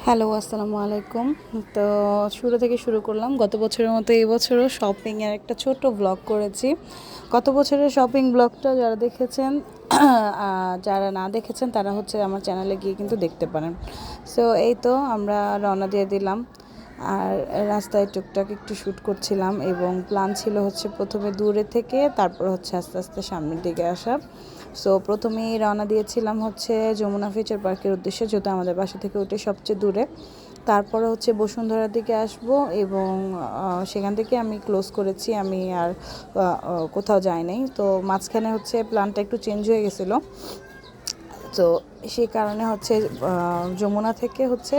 Hello, আসসালামু আলাইকুম। তো শুরু থেকে শুরু করলাম। গত বছরের মতো এই বছরও শপিংয়ের একটা ছোট্ট ব্লগ করেছি। গত বছরের শপিং ব্লগটা যারা দেখেছেন যারা না দেখেছেন তারা হচ্ছে আমার চ্যানেলে গিয়ে কিন্তু দেখতে পারেন। সো এই তো আমরা রওনা দিয়ে দিলাম। আর রাস্তায় টুকটাক একটু শ্যুট করছিলাম এবং প্ল্যান ছিল হচ্ছে প্রথমে দূরে থেকে তারপর হচ্ছে আস্তে আস্তে সামনের দিকে আসা। সো প্রথমেই রওনা দিয়েছিলাম হচ্ছে যমুনা ফিউচার পার্কের উদ্দেশ্যে, যেহেতু আমাদের বাসা থেকে ওইটাই সবচেয়ে দূরে। তারপরে হচ্ছে বসুন্ধরার দিকে আসব এবং সেখান থেকে আমি ক্লোজ করেছি, আমি আর কোথাও যাই নাই। তো মাঝখানে হচ্ছে প্ল্যানটা একটু চেঞ্জ হয়ে গেছিলো। তো সেই কারণে হচ্ছে যমুনা থেকে হচ্ছে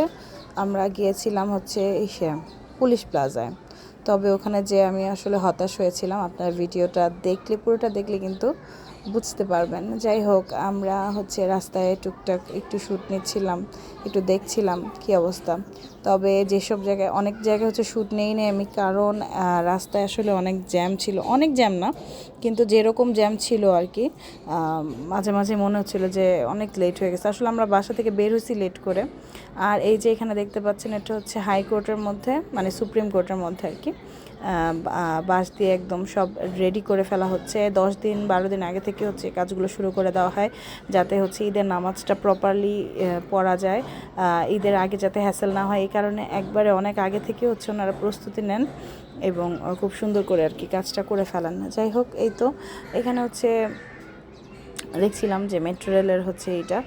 আমরা গিয়েছিলাম হচ্ছে পুলিশ প্লাজায়। তবে ওখানে যে আমি আসলে হতাশ হয়েছিলাম, আপনার ভিডিওটা দেখলে পুরোটা দেখলে কিন্তু বুঝতে পারবেন। যাই হোক, আমরা হচ্ছে রাস্তায় টুকটাক একটু শ্যুট নিচ্ছিলাম, একটু দেখছিলাম কী অবস্থা। তবে যেসব জায়গায় অনেক জায়গায় হচ্ছে শ্যুট নেই আমি, কারণ রাস্তায় আসলে অনেক জ্যাম ছিল, অনেক জ্যাম না কিন্তু যেরকম জ্যাম ছিল আর কি, মাঝে মাঝে মনে হচ্ছিল যে অনেক লেট হয়ে গেছে। আসলে আমরা বাসা থেকে বের হয়েছি লেট করে। আর এই যে এখানে দেখতে পাচ্ছেন, এটা হচ্ছে হাইকোর্টের মধ্যে, মানে সুপ্রিম কোর্টের মধ্যে আর কি। বাঁশ দিয়ে একদম সব রেডি করে ফেলা হচ্ছে। 10 দিন 12 দিন আগে থেকে হচ্ছে কাজগুলো শুরু করে দেওয়া হয়, যাতে হচ্ছে ঈদের নামাজটা প্রপারলি পড়া যায়, ঈদের আগে যাতে হ্যাসেল না হয়। এই কারণে একবারে অনেক আগে থেকে হচ্ছে ওনারা প্রস্তুতি নেন এবং খুব সুন্দর করে আর কি কাজটা করে ফেলান। যাই হোক, এই তো এখানে হচ্ছে দেখছিলাম যে মেট্রো রেলের হচ্ছে এইটা।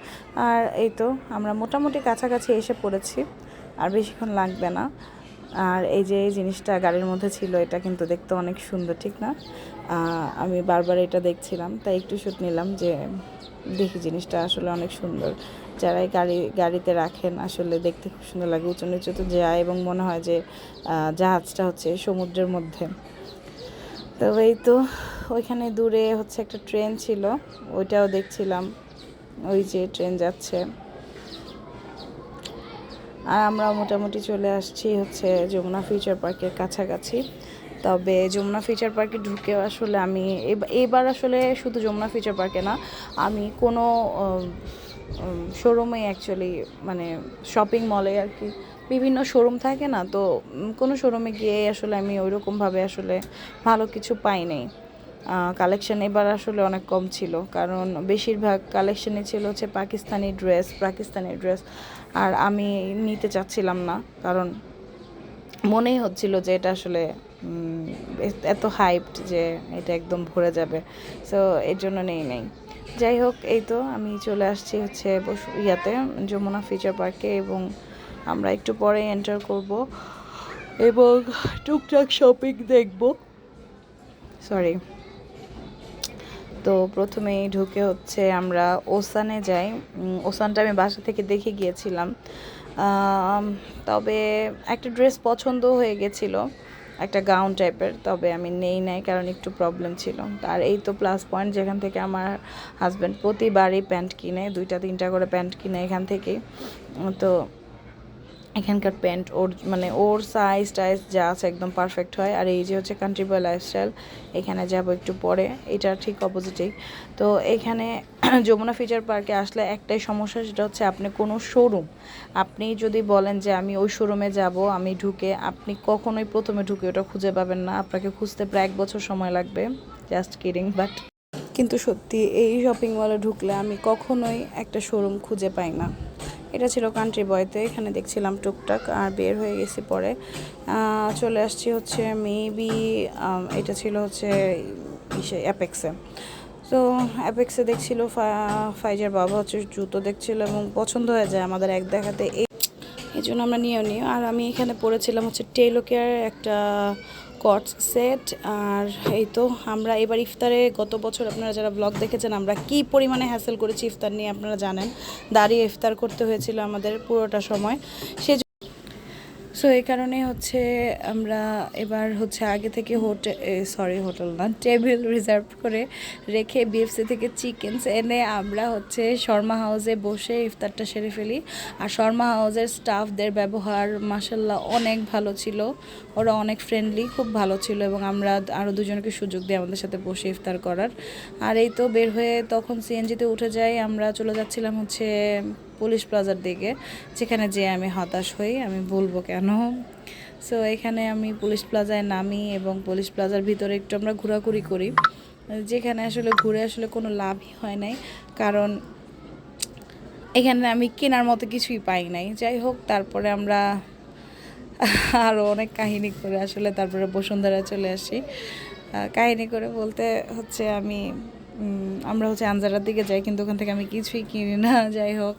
আর এই তো আমরা মোটামুটি কাছাকাছি এসে পড়েছি, আর বেশিক্ষণ লাগবে না। আর এই যে এই জিনিসটা গাড়ির মধ্যে ছিল, এটা কিন্তু দেখতে অনেক সুন্দর, ঠিক না? আমি বারবার এটা দেখছিলাম, তাই একটু শ্যুট নিলাম যে দেখি জিনিসটা আসলে অনেক সুন্দর। যারা এই গাড়িতে রাখেন আসলে দেখতে খুব সুন্দর লাগে, উঁচু নিচুতে যায় এবং মনে হয় যে জাহাজটা হচ্ছে সমুদ্রের মধ্যে। তো এই তো ওইখানে দূরে হচ্ছে একটা ট্রেন ছিল, ওইটাও দেখছিলাম, ওই যে ট্রেন যাচ্ছে। আর আমরা মোটামুটি চলে আসছি হচ্ছে যমুনা ফিউচার পার্কের কাছাকাছি। তবে যমুনা ফিউচার পার্কে ঢুকেও আসলে আমি এবার আসলে শুধু যমুনা ফিউচার পার্কে না, আমি কোনো শোরুমে অ্যাকচুয়ালি, মানে শপিং মলে আর কি বিভিন্ন শোরুম থাকে না, তো কোনো শোরুমে গিয়ে আসলে আমি ওইরকমভাবে আসলে ভালো কিছু পাই নাই। কালেকশন এবার আসলে অনেক কম ছিল, কারণ বেশিরভাগ কালেকশনই ছিল হচ্ছে পাকিস্তানি ড্রেস। আর আমি নিতে চাচ্ছিলাম না, কারণ মনেই হচ্ছিল যে এটা আসলে এত হাইপড যে এটা একদম ভরে যাবে। সো এর জন্য নেই। যাই হোক, এই তো আমি চলে আসছি হচ্ছে যমুনা ফিউচার পার্কে, এবং আমরা একটু পরে এন্টার করব এবং টুকটাক শপিং দেখব। সরি। তো প্রথমেই ঢুকে হচ্ছে আমরা ওসানে যাই। ওসানটা আমি বাসা থেকে দেখে গিয়েছিলাম। তবে একটা ড্রেস পছন্দ হয়ে গেছিলো, একটা গাউন টাইপের, তবে আমি নাই কারণ একটু প্রবলেম ছিল। আর এই তো প্লাস পয়েন্ট, যেখান থেকে আমার হাজব্যান্ড প্রতিবারই প্যান্ট কিনে, 2-3টা করে প্যান্ট কিনে এখান থেকেই। তো এখানকার প্যান্ট ওর সাইজ টাইজ যা আছে একদম পারফেক্ট হয়। আর এই যে হচ্ছে কান্ট্রি বয় লাইফস্টাইল, এখানে যাব একটু পরে, এটা ঠিক অপোজিটেই। তো এখানে যমুনা ফিউচার পার্কে আসলে একটাই সমস্যা, সেটা হচ্ছে আপনি যদি বলেন যে আমি ওই শোরুমে যাব, আমি ঢুকে আপনি কখনোই প্রথমে ঢুকে ওটা খুঁজে পাবেন না, আপনাকে খুঁজতে প্রায় 1 বছর সময় লাগবে। জাস্ট কিডিং, বাট কিন্তু সত্যি এই শপিং মলে ঢুকলে আমি কখনোই একটা শোরুম খুঁজে পাই না। এটা ছিল কান্ট্রি বয়তে, এখানে দেখছিলাম টুকটাক, আর বের হয়ে গেছি পরে। চলে আসছি হচ্ছে মেবি এটা ছিল হচ্ছে অ্যাপেক্সে। তো অ্যাপেক্সে দেখছিল ফাইজার বাবা হচ্ছে জুতো দেখছিল এবং পছন্দ হয়ে যায় আমাদের এক দেখাতে, এই জন্য আমরা নিয়ে। আর আমি এখানে পড়েছিলাম হচ্ছে টেলো কেয়ার একটা কটস সেট। আর এই তো আমরা এবার ইফতারে, গত বছর আপনারা যারা ব্লগ দেখেছেন আমরা কি পরিমাণে হ্যাসেল করেছি ইফতার নিয়ে আপনারা জানেন। দাঁড়িয়ে ইফতার করতে হয়েছিল আমাদের পুরোটা সময়। সো এই কারণে হচ্ছে আমরা এবার হচ্ছে আগে থেকে হোটেল না, টেবিল রিজার্ভ করে রেখে বিএফসি থেকে চিকেনস এনে আমরা হচ্ছে শর্মা হাউসে বসে ইফতারটা সেরে ফেলি। আর শর্মা হাউসের স্টাফদের ব্যবহার মাশাল্লাহ অনেক ভালো ছিল, ওরা অনেক ফ্রেন্ডলি, খুব ভালো ছিল, এবং আমরা আরও দুজনকে সুযোগ দিই আমাদের সাথে বসে ইফতার করার। আর এই তো বের হয়ে তখন সিএনজিতে উঠে যাই, আমরা চলে যাচ্ছিলাম হচ্ছে পুলিশ প্লাজার দিকে, যেখানে যেয়ে আমি হতাশ হই, আমি বলবো কেন। সো এখানে আমি পুলিশ প্লাজায় নামি এবং পুলিশ প্লাজার ভিতরে একটু আমরা ঘোরাঘুরি করি, যেখানে আসলে ঘুরে আসলে কোনো লাভই হয় নাই, কারণ এখানে আমি কেনার মতো কিছুই পাই নাই। যাই হোক, তারপরে আমরা আরও অনেক কাহিনী করে আসলে তারপরে বসুন্ধরা চলে আসি। কাহিনী করে বলতে হচ্ছে আমরা হচ্ছে আনজারার দিকে যাই, কিন্তু ওখান থেকে আমি কিছুই কিনি না। যাই হোক,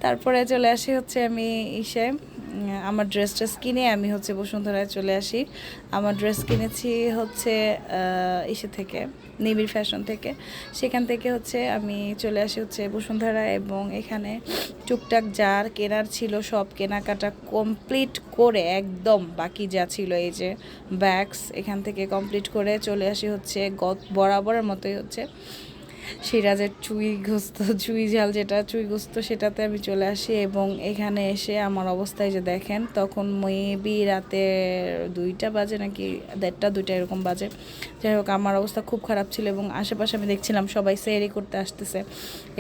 তারপরে চলে আসি হচ্ছে আমি আমার ড্রেস কিনে আমি হচ্ছে বসুন্ধরায় চলে আসি। আমার ড্রেস কিনেছি হচ্ছে থেকে, নিবিড় ফ্যাশন থেকে। সেখান থেকে হচ্ছে আমি চলে আসি হচ্ছে বসুন্ধরা, এবং এখানে টুকটাক যার কেনার ছিল সব কেনাকাটা কমপ্লিট করে, একদম বাকি যা ছিল এই যে ব্যাগস, এখান থেকে কমপ্লিট করে চলে আসি হচ্ছে বরাবরের মতোই হচ্ছে সিরাজের চুই ঝাল যেটা চুই গোস্ত, সেটাতে আমি চলে আসি। এবং এখানে এসে আমার অবস্থায় যে দেখেন, তখন মেবি রাতে 2টা বাজে নাকি 1:30 2টা এরকম বাজে। যাই হোক, আমার অবস্থা খুব খারাপ ছিল, এবং আশেপাশে আমি দেখছিলাম সবাই সেহরি করতে আসতেছে,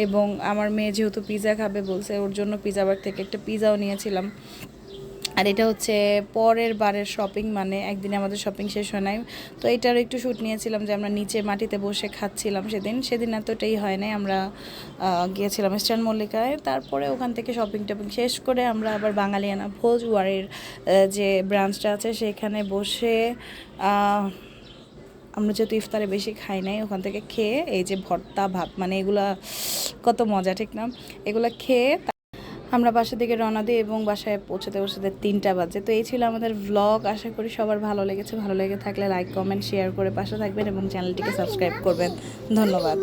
এবং আমার মেয়ে যেহেতু পিৎজা খাবে বলছে, ওর জন্য পিৎজা বার থেকে একটা পিৎজাও নিয়েছিলাম। আর এটা হচ্ছে পরের বারের শপিং, মানে একদিনে আমাদের শপিং শেষ হয় নাই। তো এটারও একটু শ্যুট নিয়েছিলাম, যে আমরা নিচে মাটিতে বসে খাচ্ছিলাম সেদিন এতটাই হয় নাই। আমরা গিয়েছিলাম ইস্টার্ন মল্লিকায়, তারপরে ওখান থেকে শপিং টপিং শেষ করে আমরা আবার বাঙালিয়ানা ভোজওয়ারের যে ব্রাঞ্চটা আছে সেখানে বসে আমরা যেহেতু ইফতারে বেশি খাই নাই, ওখান থেকে খেয়ে এই যে ভর্তা ভাত, মানে এগুলা কত মজা, ঠিক না? এগুলা খেয়ে আমরা বাসা থেকে রওনা দিই, এবং বাসায় পৌঁছাতে 3টা বাজে। তো এই ছিল আমাদের ভ্লগ। আশা করি সবার ভালো লেগেছে। ভালো লেগে থাকলে লাইক কমেন্ট শেয়ার করে পাশে থাকবেন এবং চ্যানেলটিকে সাবস্ক্রাইব করবেন। ধন্যবাদ।